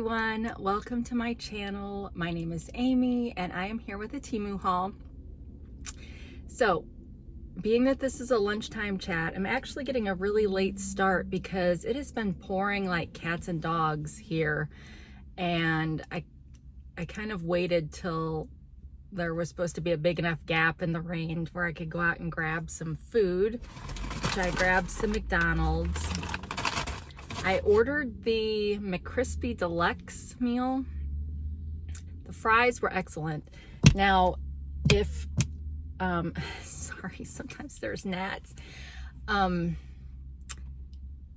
everyone, welcome to my channel. My name is Amy and I am here with a Temu haul. So being that this is a lunchtime chat, I'm actually getting a really late start because it has been pouring like cats and dogs here, and I kind of waited till there was supposed to be a big enough gap in the rain where I could go out and grab some food, which I grabbed some McDonald's. I ordered the McCrispy Deluxe meal. The fries were excellent. Now, if, sorry, sometimes there's gnats. When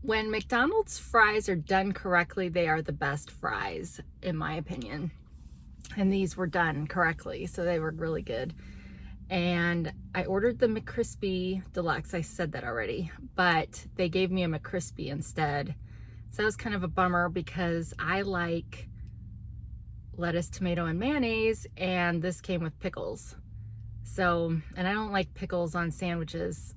McDonald's fries are done correctly, they are the best fries, in my opinion. And these were done correctly, so they were really good. And I ordered the McCrispy Deluxe. I said that already, but they gave me a McCrispy instead. So that was kind of a bummer because I like lettuce, tomato, and mayonnaise, and this came with pickles. So, and I don't like pickles on sandwiches,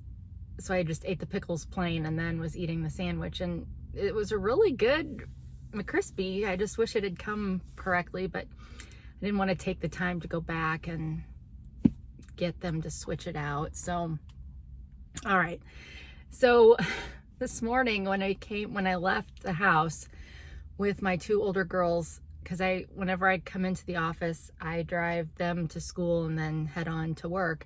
so I just ate the pickles plain and then was eating the sandwich, and it was a really good McCrispy. I just wish it had come correctly, but I didn't want to take the time to go back and get them to switch it out. So, all right. So this morning when I left the house with my two older girls, because whenever I come into the office, I drive them to school and then head on to work.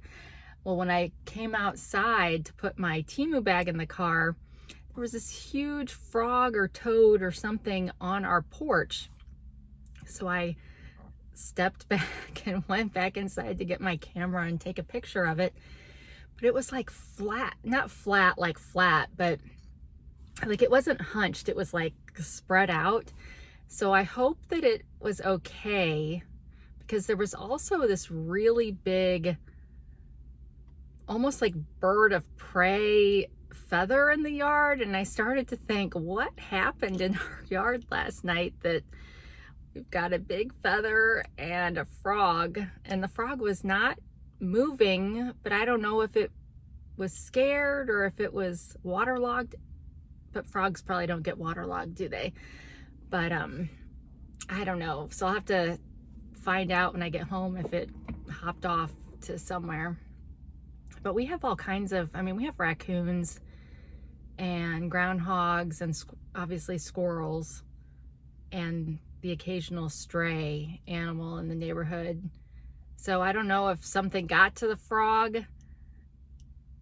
Well, when I came outside to put my Temu bag in the car, there was this huge frog or toad or something on our porch. So I stepped back and went back inside to get my camera and take a picture of it. But it was like flat, not flat like flat, but like it wasn't hunched, it was like spread out. So I hope that it was okay, because there was also this really big, almost like bird of prey feather in the yard, and I started to think, what happened in our yard last night that we've got a big feather and a frog, and the frog was not moving, but I don't know if it was scared or if it was waterlogged. But frogs probably don't get waterlogged, do they? But I don't know. So I'll have to find out when I get home if it hopped off to somewhere. But we have all kinds of, we have raccoons and groundhogs and obviously squirrels and the occasional stray animal in the neighborhood. So I don't know if something got to the frog,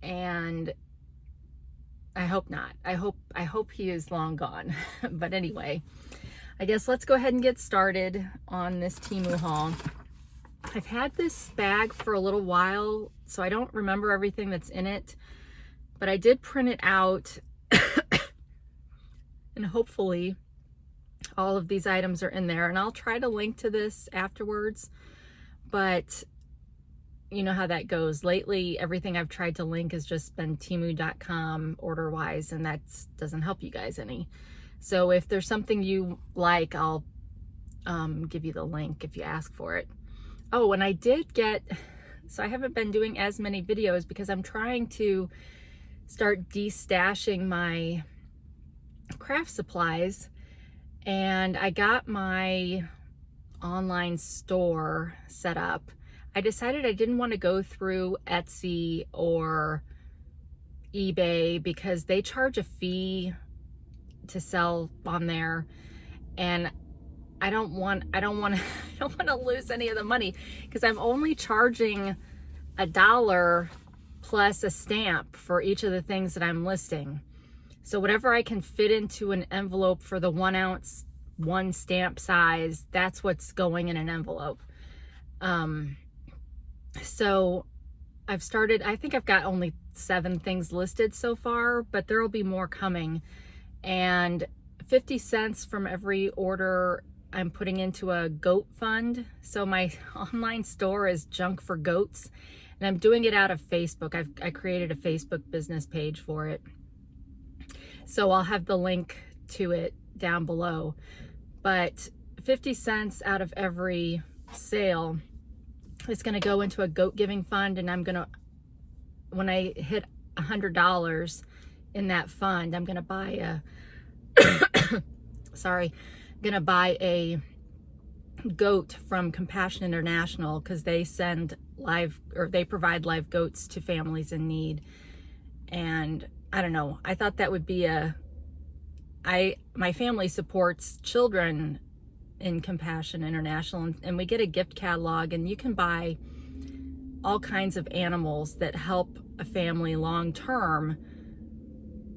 and I hope not. I hope he is long gone. But anyway, I guess let's go ahead and get started on this Temu haul. I've had this bag for a little while, so I don't remember everything that's in it, but I did print it out and hopefully all of these items are in there, and I'll try to link to this afterwards. But you know how that goes. Lately, everything I've tried to link has just been temu.com order-wise, and that doesn't help you guys any. So if there's something you like, I'll give you the link if you ask for it. Oh, and I did get, so I haven't been doing as many videos because I'm trying to start de-stashing my craft supplies, and I got my online store set up. I decided I didn't want to go through Etsy or eBay because they charge a fee to sell on there, and I don't want to lose any of the money, because I'm only charging $1 plus a stamp for each of the things that I'm listing. So whatever I can fit into an envelope for the 1 ounce, 1 stamp size, that's what's going in an envelope. So I've started, I think I've got only 7 things listed so far, but there will be more coming. And 50 cents from every order I'm putting into a goat fund. So my online store is Junk4Goats, and I'm doing it out of Facebook. I created a Facebook business page for it. So I'll have the link to it down below. But 50 cents out of every sale is going to go into a goat giving fund, and I'm going to, when I hit $100 in that fund, I'm going to buy a gonna buy a goat from Compassion International because they send live, or they provide live goats to families in need. And I don't know, I thought that would be my family supports children in Compassion International, and we get a gift catalog, and you can buy all kinds of animals that help a family long term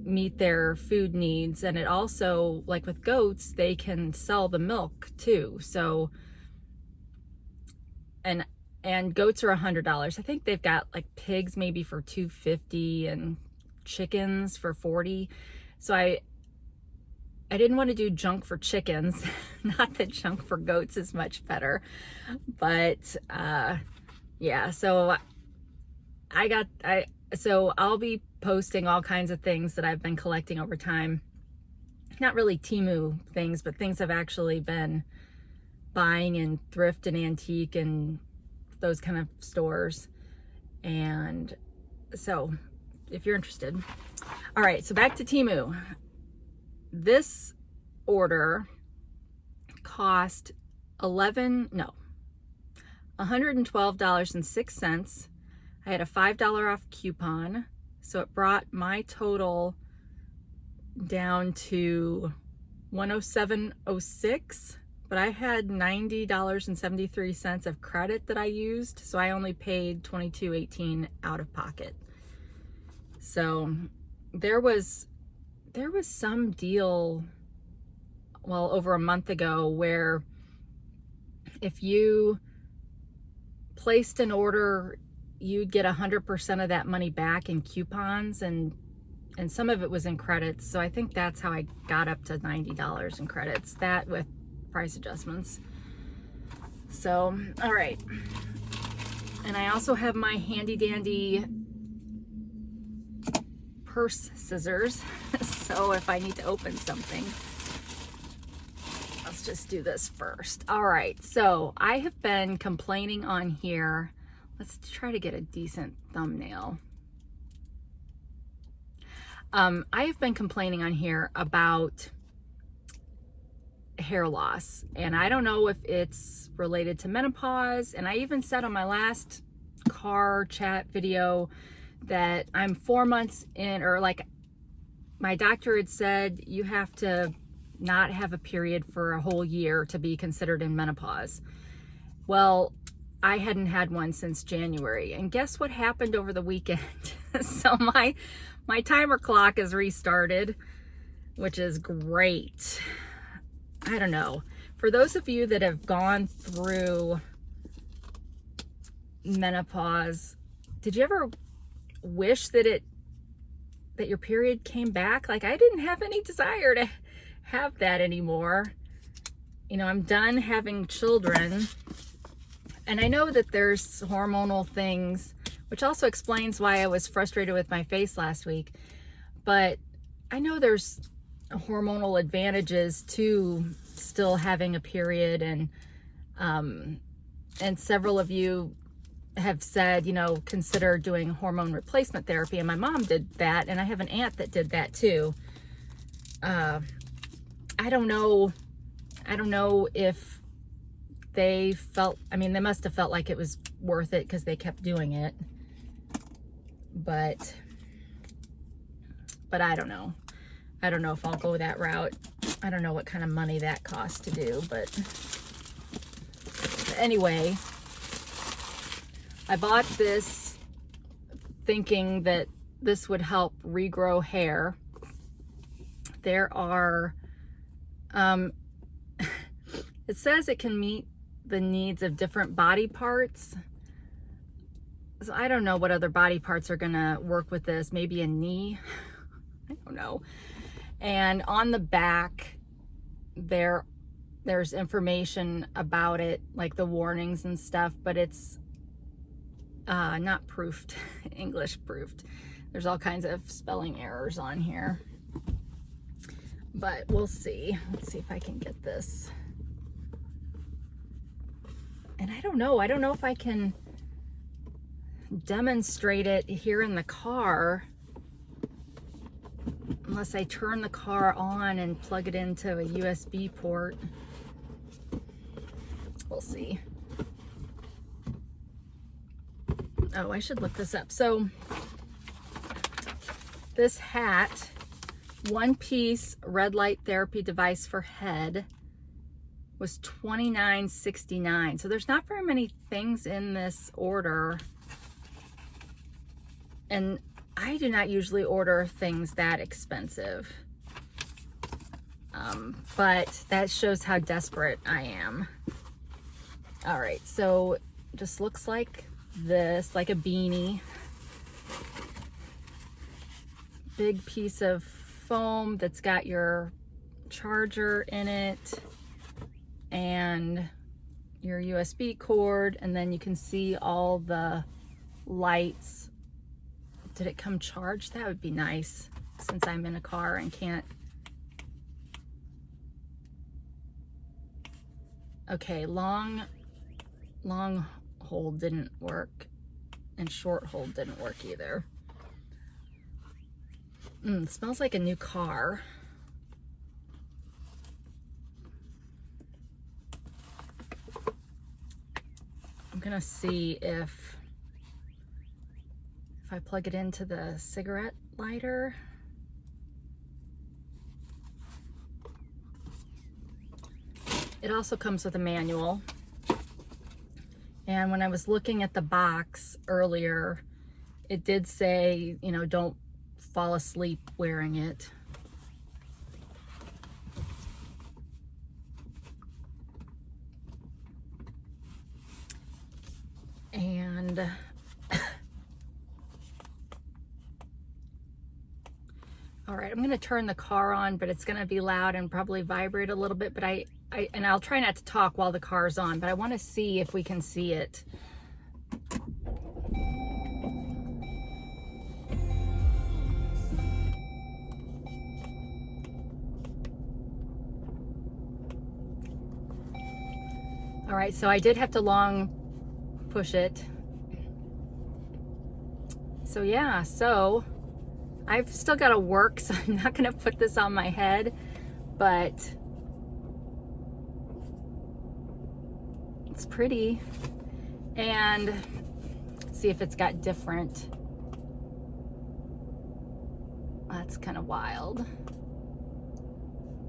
meet their food needs. And it also, like with goats, they can sell the milk too. So, and goats are $100. I think they've got like pigs maybe for $250 and chickens for $40. So I didn't want to do junk for chickens. Not that junk for goats is much better, but yeah. So so I'll be posting all kinds of things that I've been collecting over time. Not really Temu things, but things I've actually been buying in thrift and antique and those kind of stores. And so if you're interested. All right, so back to Temu. This order cost $112.06. I had a $5 off coupon, so it brought my total down to $107.06, but I had $90.73 of credit that I used, so I only paid $22.18 out of pocket. So there was some deal, well, over a month ago, where if you placed an order, you'd get 100% of that money back in coupons, and some of it was in credits. So I think that's how I got up to $90 in credits, that with price adjustments. So, all right. And I also have my handy dandy purse scissors. So if I need to open something, let's just do this first. All right, so I have been complaining on here. Let's try to get a decent thumbnail. I have been complaining on here about hair loss, and I don't know if it's related to menopause. And I even said on my last car chat video that I'm 4 months in, or like my doctor had said, you have to not have a period for a whole year to be considered in menopause. Well, I hadn't had one since January, and guess what happened over the weekend? So my timer clock is restarted, which is great. I don't know. For those of you that have gone through menopause, did you ever wish that your period came back? Like, I didn't have any desire to have that anymore. You know, I'm done having children. And I know that there's hormonal things, which also explains why I was frustrated with my face last week. But I know there's hormonal advantages to still having a period. And several of you have said, you know, consider doing hormone replacement therapy. And my mom did that. And I have an aunt that did that too. I don't know if they felt, I mean, they must have felt like it was worth it because they kept doing it. But I don't know. I don't know if I'll go that route. I don't know what kind of money that costs to do, but anyway, I bought this thinking that this would help regrow hair. There are, it says it can meet the needs of different body parts. So I don't know what other body parts are gonna work with this. Maybe a knee, I don't know. And on the back, there's information about it, like the warnings and stuff, but it's not proofed, English proofed. There's all kinds of spelling errors on here, but we'll see. Let's see if I can get this. And I don't know if I can demonstrate it here in the car. unless I turn the car on and plug it into a USB port. We'll see. Oh, I should look this up. So this hat, one piece red light therapy device for head, was $29.69. So there's not very many things in this order. And I do not usually order things that expensive. But that shows how desperate I am. All right, so just looks like this, like a beanie. Big piece of foam that's got your charger in it and your USB cord, and then you can see all the lights. Did it come charged? That would be nice, since I'm in a car and can't. Okay, long hold didn't work, and short hold didn't work either. It smells like a new car. I'm gonna see if I plug it into the cigarette lighter. It also comes with a manual. And when I was looking at the box earlier, it did say, you know, don't fall asleep wearing it. And all right, I'm going to turn the car on, but it's going to be loud and probably vibrate a little bit, but and I'll try not to talk while the car's on, but I want to see if we can see it. All right, so I did have to long push it. So yeah, so I've still got to work, so I'm not going to put this on my head, but it's pretty. And let's see if it's got different. That's kind of wild.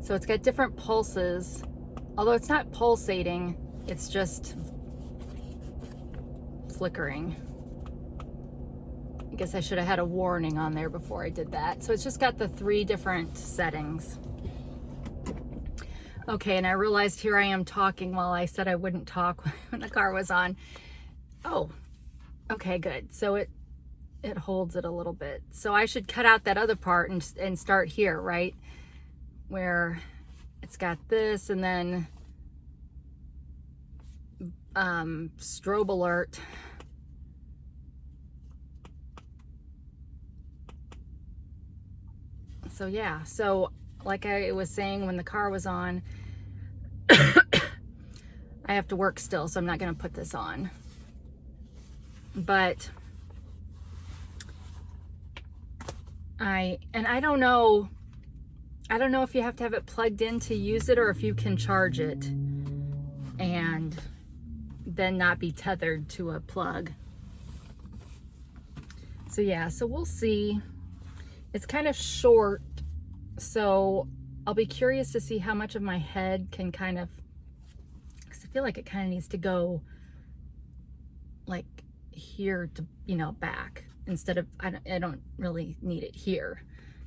So it's got different pulses, although it's not pulsating, it's just flickering. I guess I should have had a warning on there before I did that. So it's just got the 3 different settings. Okay, and I realized here I am talking while I said I wouldn't talk when the car was on. Oh, okay, good. So it holds it a little bit. So I should cut out that other part and start here, right? Where it's got this, and then strobe alert. So yeah, so like I was saying when the car was on, I have to work still, so I'm not going to put this on. But I don't know if you have to have it plugged in to use it, or if you can charge it and then not be tethered to a plug. So yeah, so we'll see. It's kind of short, so I'll be curious to see how much of my head can kind of, because I feel like it kind of needs to go like here to, you know, back, instead of, I don't really need it here.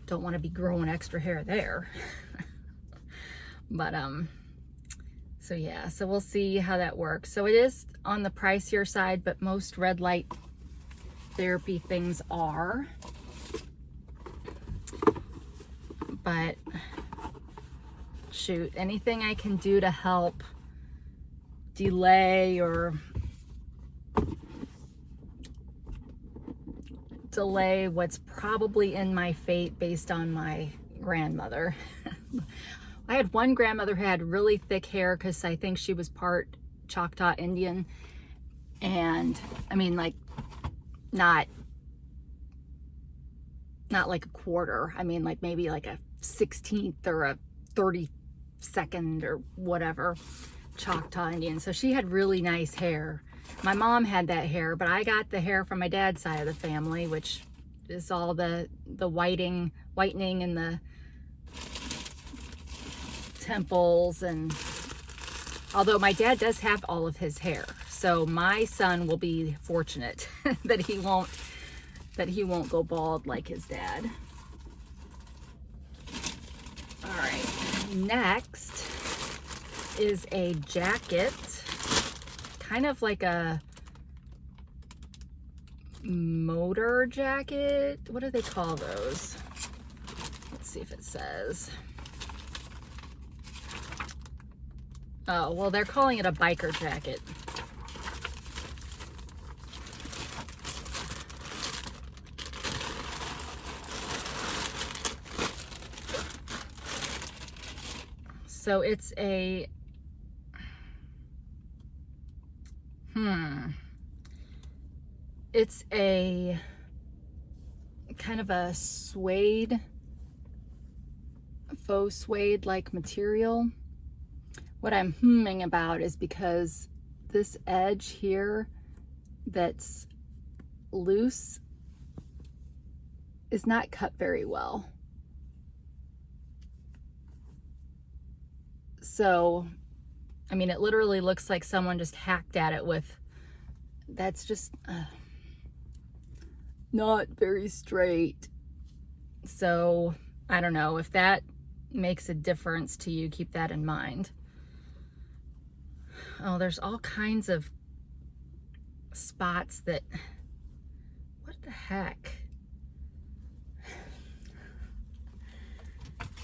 Don't want to be growing extra hair there. But so yeah, so we'll see how that works. So it is on the pricier side, but most red light therapy things are. But shoot, anything I can do to help delay what's probably in my fate based on my grandmother. I had one grandmother who had really thick hair because I think she was part Choctaw Indian. And I mean, like, not not like a quarter. I mean, like maybe like a 16th or a 32nd or whatever Choctaw Indian. So she had really nice hair. My mom had that hair, but I got the hair from my dad's side of the family, which is all the whitening and the temples. And although my dad does have all of his hair, so my son will be fortunate that he won't go bald like his dad. All right, next is a jacket, kind of like a motor jacket. What do they call those? Let's see if it says. Oh, well, they're calling it a biker jacket. So it's a, it's a kind of a suede, faux suede like material. What I'm humming about is because this edge here that's loose is not cut very well. So, I mean, it literally looks like someone just hacked at it with, that's just not very straight. So, I don't know if that makes a difference to you, keep that in mind. Oh, there's all kinds of spots that, what the heck?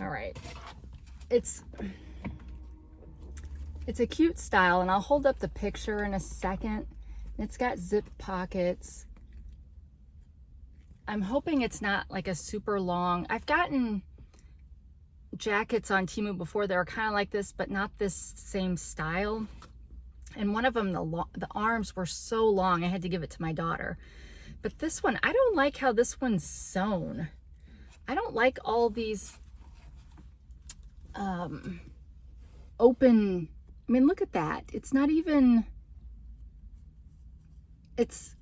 All right, it's a cute style, and I'll hold up the picture in a second. It's got zip pockets. I'm hoping it's not like a super long, I've gotten jackets on Temu before that are kind of like this, but not this same style. And one of them, the arms were so long, I had to give it to my daughter. But this one, I don't like how this one's sewn. I don't like all these open, I mean, look at that. It's not even, it's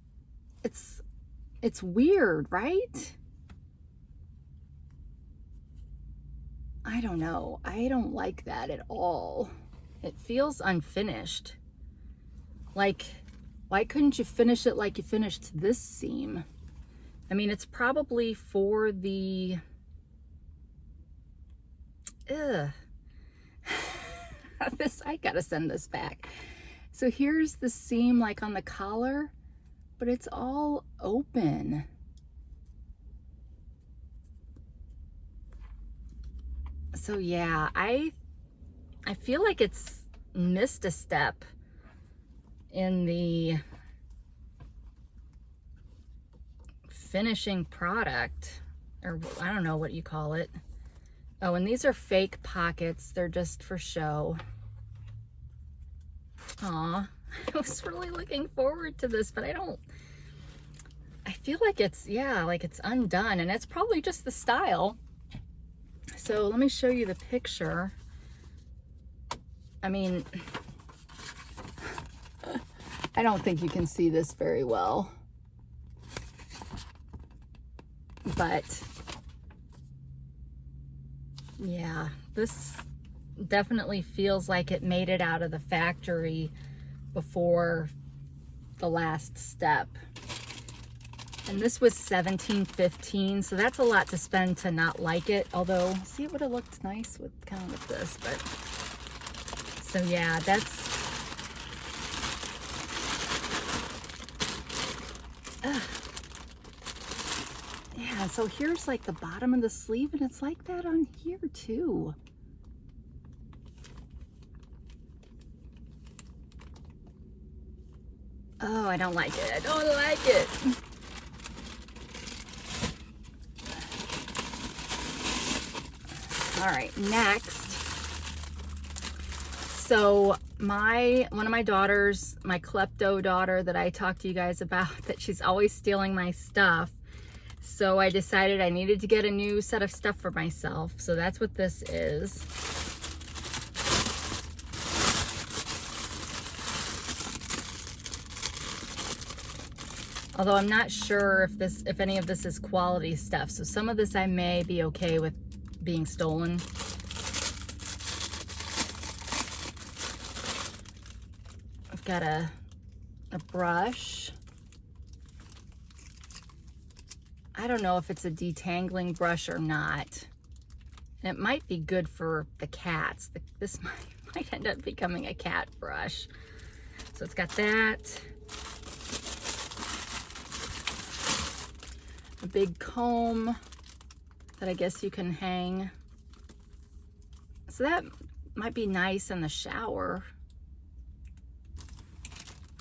weird, right? I don't know. I don't like that at all. It feels unfinished. Like, why couldn't you finish it like you finished this seam? I mean, it's probably for the, this, I gotta send this back. So here's the seam like on the collar, but it's all open. So yeah, I feel like it's missed a step in the finishing product, or I don't know what you call it. Oh, and these are fake pockets. They're just for show. Aw, I was really looking forward to this, but I feel like it's, yeah, like it's undone, and it's probably just the style. So let me show you the picture. I mean, I don't think you can see this very well, but yeah, this definitely feels like it made it out of the factory before the last step. And this was $17.15, so that's a lot to spend to not like it. Although, see, it would have looked nice with kind of with this, but so yeah, that's yeah. So here's like the bottom of the sleeve, and it's like that on here too. Oh, I don't like it. I don't like it. All right, next. So one of my daughters, my klepto daughter that I talked to you guys about, that she's always stealing my stuff, So I decided I needed to get a new set of stuff for myself. So that's what this is. Although I'm not sure if any of this is quality stuff. So some of this I may be okay with being stolen. I've got a brush. I don't know if it's a detangling brush or not. And it might be good for the cats. This might end up becoming a cat brush. So it's got that. A big comb that I guess you can hang. So that might be nice in the shower.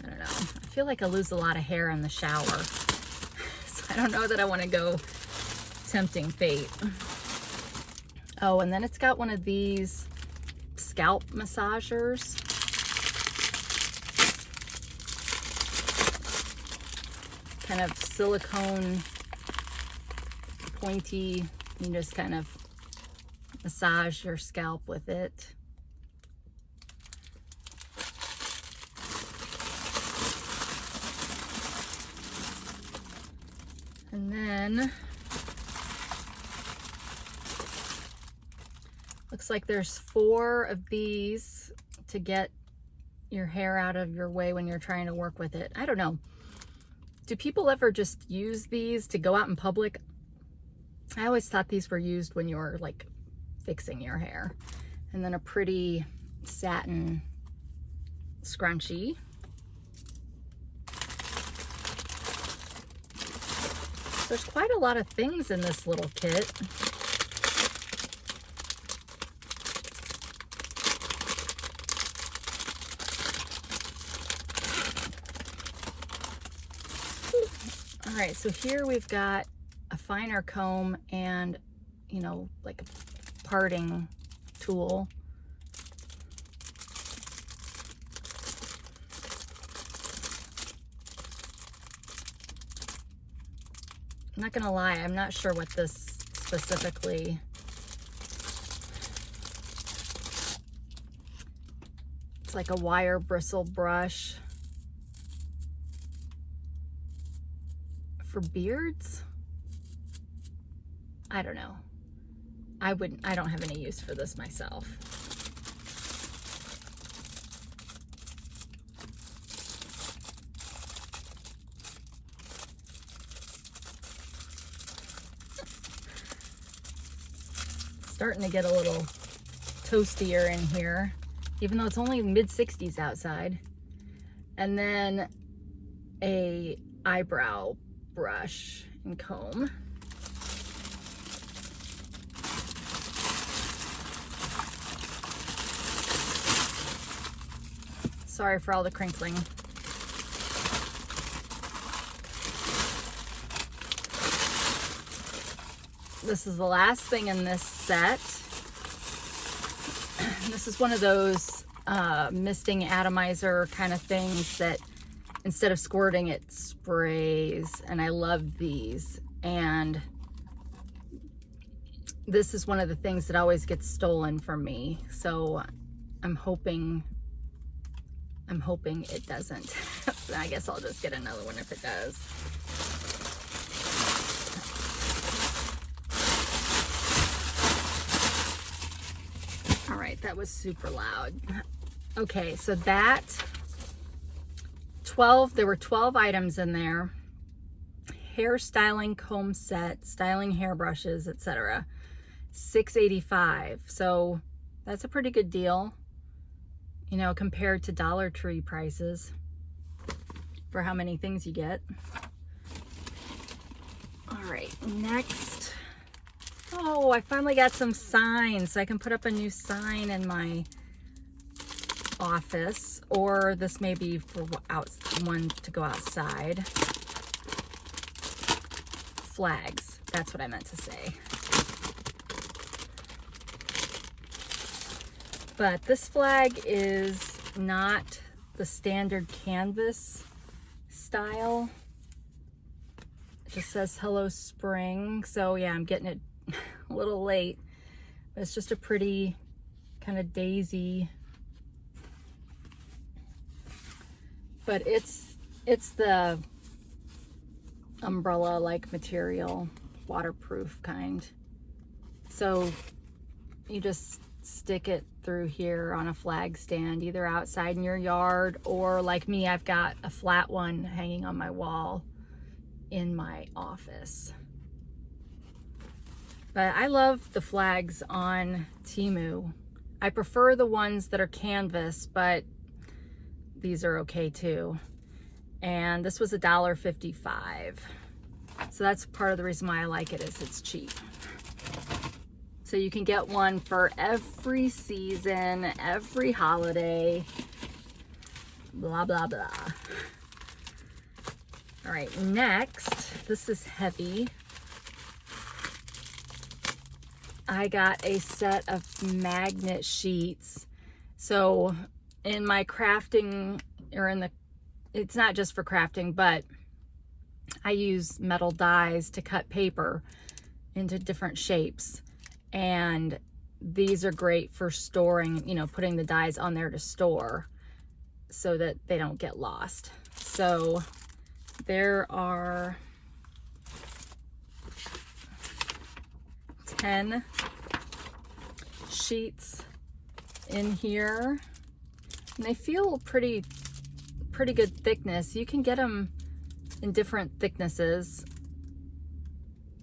I don't know. I feel like I lose a lot of hair in the shower. So I don't know that I want to go tempting fate. Oh, and then it's got one of these scalp massagers. Kind of silicone, pointy. You just kind of massage your scalp with it. And then looks like there's 4 of these to get your hair out of your way when you're trying to work with it. I don't know. Do people ever just use these to go out in public? I always thought these were used when you were like fixing your hair. And then a pretty satin scrunchie. There's quite a lot of things in this little kit. All right, so here we've got a finer comb and, you know, like a parting tool. I'm not gonna lie, I'm not sure what this specifically. It's like a wire bristle brush for beards. I don't know. I don't have any use for this myself. Starting to get a little toastier in here, even though it's only mid-60s outside. And then a eyebrow brush and comb. Sorry for all the crinkling. This is the last thing in this set. This is one of those misting atomizer kind of things that instead of squirting, it sprays. And I love these. And this is one of the things that always gets stolen from me. So I'm hoping it doesn't. I guess I'll just get another one if it does. All right, that was super loud. Okay, so that 12, there were 12 items in there. Hair styling comb set, styling hairbrushes, etc. $6.85. So that's a pretty good deal, you know, compared to Dollar Tree prices for how many things you get. All right, next. Oh, I finally got some signs, so I can put up a new sign in my office, or this may be for one to go outside. Flags, that's what I meant to say. But this flag is not the standard canvas style. just says hello spring. So yeah, I'm getting it a little late, but it's just a pretty kind of daisy, but it's the umbrella like material, waterproof kind. So you just stick it through here on a flag stand, either outside in your yard, or like me, I've got a flat one hanging on my wall in my office. But I love the flags on Temu. I prefer the ones that are canvas, but these are okay too. And this was $1.55. So that's part of the reason why I like it, is it's cheap. So you can get one for every season, every holiday, blah, blah, blah. All right, next, this is heavy. I got a set of magnet sheets. So in my crafting, or it's not just for crafting, but I use metal dies to cut paper into different shapes. And these are great for storing, you know, putting the dies on there to store so that they don't get lost. So there are 10 sheets in here, and they feel pretty good thickness. You can get them in different thicknesses.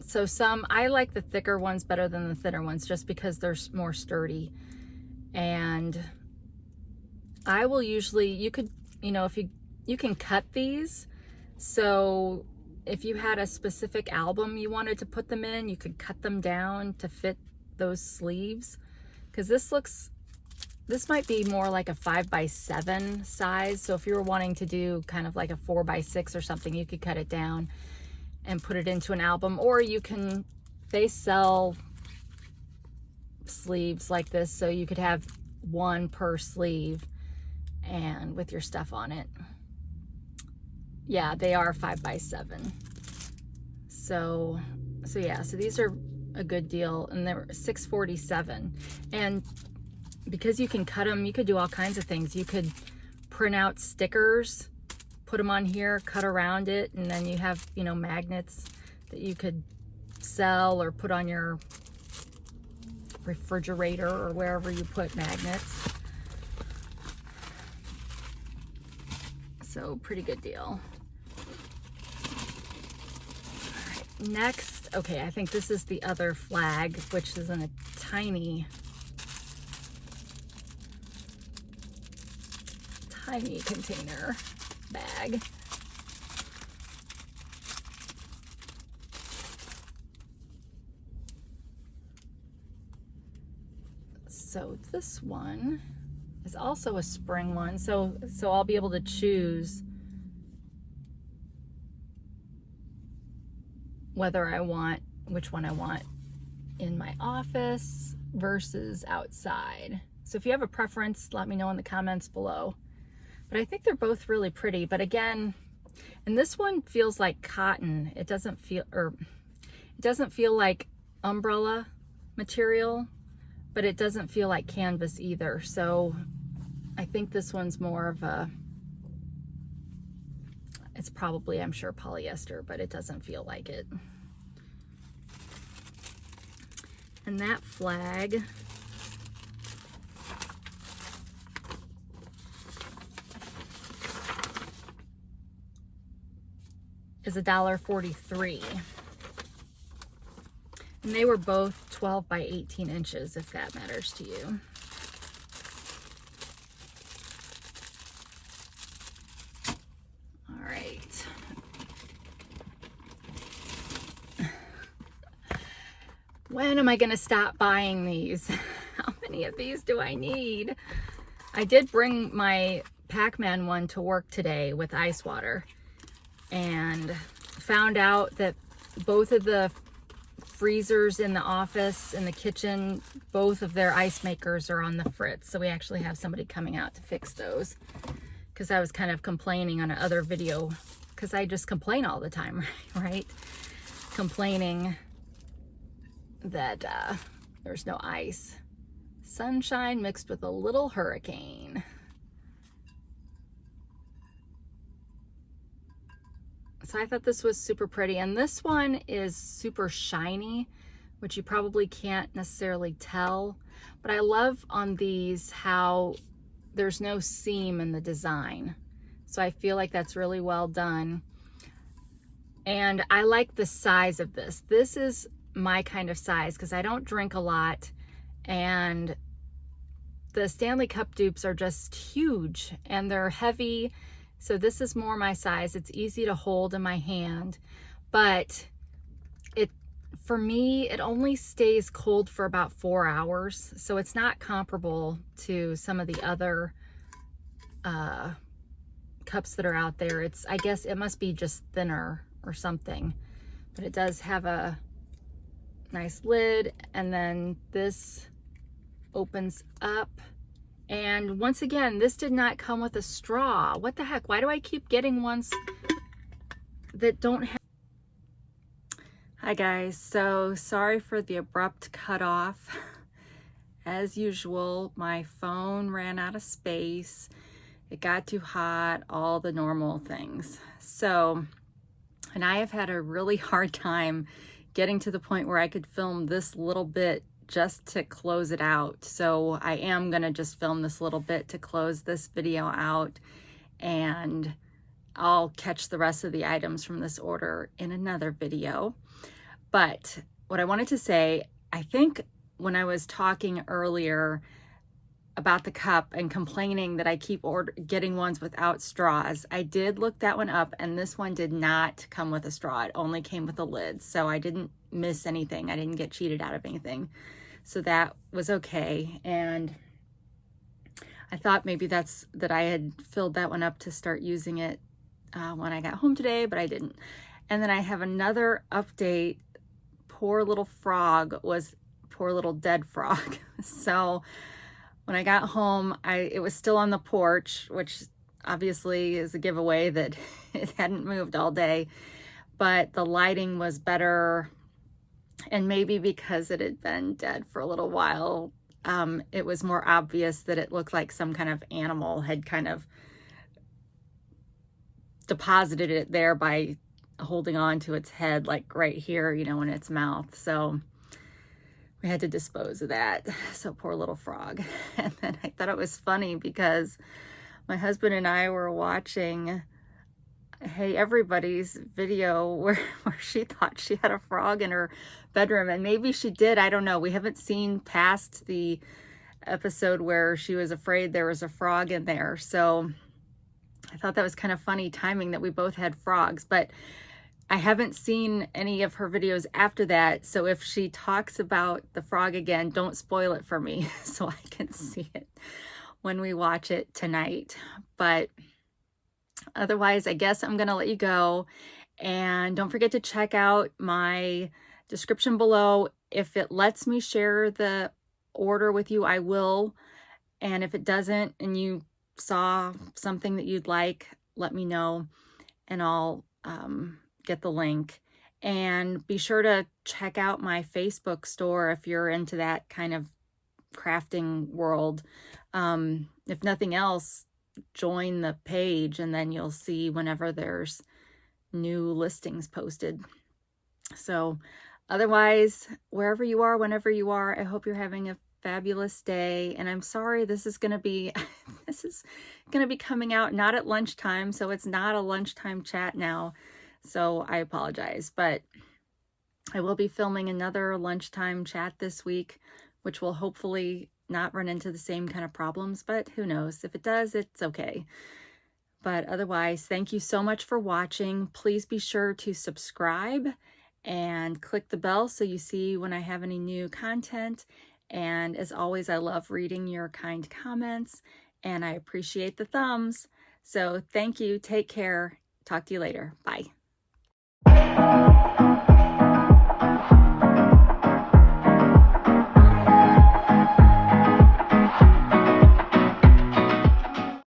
So I like the thicker ones better than the thinner ones, just because they're more sturdy. And I will usually, you could, you know, if you can cut these. So if you had a specific album you wanted to put them in, you could cut them down to fit those sleeves. Because this might be more like a 5x7 size. So if you were wanting to do kind of like a 4x6 or something, you could cut it down and put it into an album. Or they sell sleeves like this, so you could have one per sleeve and with your stuff on it. Yeah, they are 5x7. So yeah, so these are a good deal, and they're $6.47. And because you can cut them, you could do all kinds of things. You could print out stickers, put them on here, cut around it, and then you have, you know, magnets that you could sell or put on your refrigerator or wherever you put magnets. So pretty good deal. All right, next, okay, I think this is the other flag, which is in a tiny container bag. So this one is also a spring one. So I'll be able to choose whether I want, which one I want in my office versus outside. So if you have a preference, let me know in the comments below. But I think they're both really pretty. But again, and this one feels like cotton. It doesn't feel like umbrella material, but it doesn't feel like canvas either. So I think this one's more of it's probably, I'm sure, polyester, but it doesn't feel like it. And that flag is $1.43. And they were both 12 by 18 inches, if that matters to you. All right. When am I going to stop buying these? How many of these do I need? I did bring my Pac-Man one to work today with ice water, and found out that both of the freezers in the office, in the kitchen, both of their ice makers are on the fritz. So we actually have somebody coming out to fix those, because I was kind of complaining on another video because I just complain all the time, right? Complaining that there's no ice. Sunshine mixed with a little hurricane. So I thought this was super pretty, and this one is super shiny, which you probably can't necessarily tell, but I love on these how there's no seam in the design. So I feel like that's really well done. And I like the size of this. This is my kind of size because I don't drink a lot, and the Stanley Cup dupes are just huge and they're heavy. So this is more my size. It's easy to hold in my hand, but for me, it only stays cold for about 4 hours. So it's not comparable to some of the other cups that are out there. I guess it must be just thinner or something, but it does have a nice lid, and then this opens up. And once again, this did not come with a straw. What the heck? Why do I keep getting ones that don't have? Hi guys, so sorry for the abrupt cutoff. As usual, my phone ran out of space. It got too hot, all the normal things. So, and I have had a really hard time getting to the point where I could film this little bit just to close it out. So I am gonna just film this little bit to close this video out, and I'll catch the rest of the items from this order in another video. But what I wanted to say, I think when I was talking earlier about the cup and complaining that I keep getting ones without straws, I did look that one up, and this one did not come with a straw. It only came with a lid. So I didn't miss anything. I didn't get cheated out of anything. So that was okay. And I thought maybe that I had filled that one up to start using it when I got home today, but I didn't. And then I have another update. Poor little dead frog. So when I got home, it was still on the porch, which obviously is a giveaway that it hadn't moved all day, but the lighting was better. And maybe because it had been dead for a little while, it was more obvious that it looked like some kind of animal had kind of deposited it there by holding on to its head, like right here, you know, in its mouth. So we had to dispose of that. So poor little frog. And then I thought it was funny because my husband and I were watching Hey Everybody's video where she thought she had a frog in her bedroom, and maybe she did. I don't know. We haven't seen past the episode where she was afraid there was a frog in there. So I thought that was kind of funny timing that we both had frogs, but I haven't seen any of her videos after that. So if she talks about the frog again, don't spoil it for me so I can see it when we watch it tonight. But otherwise, I guess I'm going to let you go. And don't forget to check out my description below. If it lets me share the order with you, I will. And if it doesn't, and you saw something that you'd like, let me know, and I'll get the link. And be sure to check out my Facebook store if you're into that kind of crafting world. If nothing else, join the page, and then you'll see whenever there's new listings posted. So otherwise, wherever you are, whenever you are, I hope you're having a fabulous day. And I'm sorry, this is going to be coming out not at lunchtime, so it's not a lunchtime chat now. So I apologize, but I will be filming another lunchtime chat this week, which will hopefully not run into the same kind of problems, but who knows? If it does, it's okay. But otherwise, thank you so much for watching. Please be sure to subscribe and click the bell so you see when I have any new content. And as always, I love reading your kind comments, and I appreciate the thumbs. So thank you. Take care. Talk to you later. Bye.